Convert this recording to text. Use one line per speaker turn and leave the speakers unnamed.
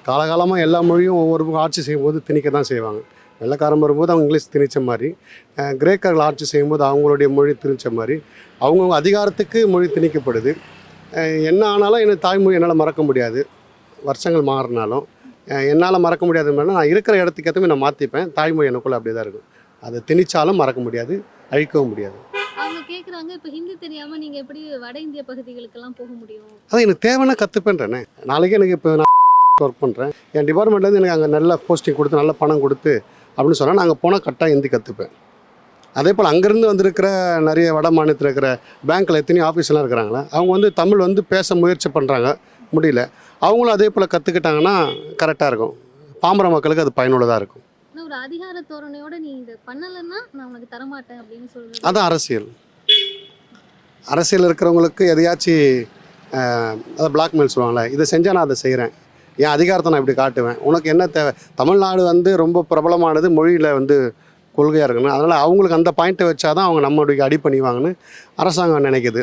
காலகாலமாக எல்லா மொழியும் ஒவ்வொரு ஆட்சி செய்யும்போது திணிக்க தான் செய்வாங்க. வெள்ளைக்காரன் வரும்போது அவங்க இங்கிலீஷ் திணித்த மாதிரி, கிரேக்கர்கள் ஆட்சி செய்யும்போது அவங்களுடைய மொழி திணித்த மாதிரி அவங்கவுங்க அதிகாரத்துக்கு மொழி திணிக்கப்படுது. என்ன ஆனாலும் எனக்கு தாய்மொழி என்னால் மறக்க முடியாது. வருஷங்கள் மாறினாலும் என்னால் மறக்க முடியாதுன்னா நான் இருக்கிற இடத்துக்கு ஏற்றமே நான் மாற்றிப்பேன். தாய்மொழி எனக்குள்ளே அப்படியே தான் இருக்கும். அதை திணிச்சாலும் மறக்க முடியாது, அழிக்கவும் முடியாது.
அவங்க கேட்குறாங்க, இப்போ ஹிந்தி தெரியாமல் நீங்கள் எப்படி வட இந்திய பகுதிகளுக்கெல்லாம் போக முடியும்?
அது எனக்கு தேவைன்னா கற்றுப்பேன்றேனே. நாளைக்கு எனக்கு இப்போ நான் ஒர்க் பண்ணுறேன், என் டிபார்ட்மெண்ட்லேருந்து எனக்கு அங்கே நல்ல போஸ்டிங் கொடுத்து நல்ல பணம் கொடுத்து அப்படின்னு சொன்னால் நான் அங்கே போனால் கரெக்டாக ஹிந்தி கற்றுப்பேன். அதே போல் அங்கேருந்து வந்திருக்கிற நிறைய வட மாநிலத்தில் இருக்கிற பேங்க்கில் எத்தனையோ ஆஃபீஸ்லாம் இருக்கிறாங்களே, அவங்க வந்து தமிழ் வந்து பேச முயற்சி பண்ணுறாங்க, முடியல. அவங்களும் அதே போல் கற்றுக்கிட்டாங்கன்னா கரெக்டாக இருக்கும். பாமர மக்களுக்கு அது பயனுள்ளதாக இருக்கும்.
ஆனால் ஒரு அதிகார தோரணையோட நீ இதை பண்ணலைன்னா நான் உனக்கு தரமாட்டேன் அப்படின்னு சொல்லுறது.
அதான் அரசியல். அரசியல் இருக்கிறவங்களுக்கு எதையாச்சும் அதை பிளாக்மெயில் சொல்லுவாங்களே, இதை செஞ்சால் நான் அதை செய்கிறேன், என் அதிகாரத்தை நான் இப்படி காட்டுவேன், உனக்கு என்ன தேவை. தமிழ்நாடு வந்து ரொம்ப பிரபலமானது மொழியில் வந்து கொள்கையாக இருக்கணும். அதனால் அவங்களுக்கு அந்த பாயிண்ட்டை வச்சா தான் அவங்க நம்மளுடைய அடி பண்ணிவாங்கன்னு அரசாங்கம் நினைக்குது.